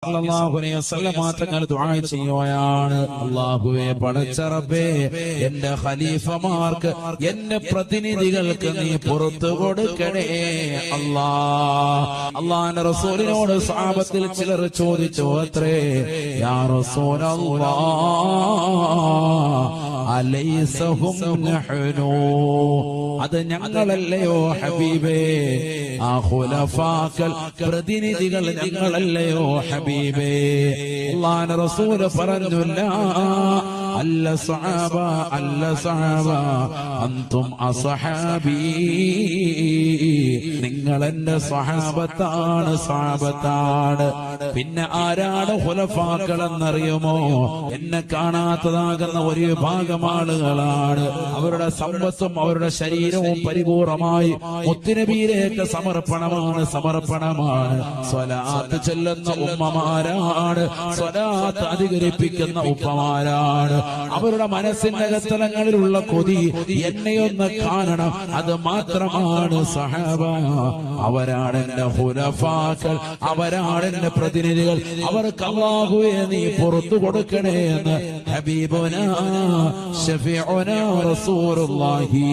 സല്ലല്ലാഹു അലൈഹി വസല്ലം തങ്ങൾ ദുആ ചെയ്യുകയാണ്, അല്ലാഹുവേ പടച്ച റബ്ബേ, എന്റെ ഖലീഫമാർക്ക് എന്റെ പ്രതിനിധികൾക്ക് നീ പുറത്തു കൊടുക്കണേ അല്ലാഹുവിന്റെ റസൂലിനോട് സ്വഹാബത്തിൽ ചിലർ ചോദിച്ചു അത്രേ, യാ റസൂലല്ലാഹ് അലൈസഹും നഹ്നു, അത് ഞങ്ങളല്ലയോ ഹബീബേ, ആ ഖുലഫാക്കൾ പ്രതിനിധികൾ ഞങ്ങളല്ലയോ ഹബീബേ? അല്ലാഹുവിന്റെ റസൂൽ പറഞ്ഞു, ലാ അല്ല സഹാബ, അല്ല സഹാബ, അന്തും അസ്ഹാബി, നിങ്ങൾ എന്റെ സ്വഹാബത്താണ്, സ്വഹാബത്താണ്. പിന്നെ ആരാണ് ഖുലഫാക്കൾ എന്നറിയുമോ? എന്നെ കാണാത്തതാകുന്ന ഒരു വിഭാഗം ആളുകളാണ്. അവരുടെ സമ്പത്തും അവരുടെ ശരീരവും പരിപൂർണമായി മുത്തുനബിയിലേക്ക് സമർപ്പണമാണ്, സമർപ്പണമാണ്. സ്വലാത്ത് ചെല്ലുന്ന ഉമ്മമാരാണ്, സ്വലാത്ത് അധികരിപ്പിക്കുന്ന ഉപ്പമാരാണ്. അവരുടെ മനസ്സിന്റെ അകത്തലങ്ങളിലുള്ള കൊതി എന്നെയൊന്ന് കാണണം, അത് മാത്രമാണ് സഹാബ. അവരാണ് എന്റെ ഖുലഫാക്കൾ, അവരാണ് എന്റെ പ്രതിനിധികൾ. അവർക്ക് അല്ലാഹുവേ നീ പുറത്തു കൊടുക്കണേ എന്ന് ഹബീബുനാ ശഫീഉനാ റസൂലുള്ളാഹി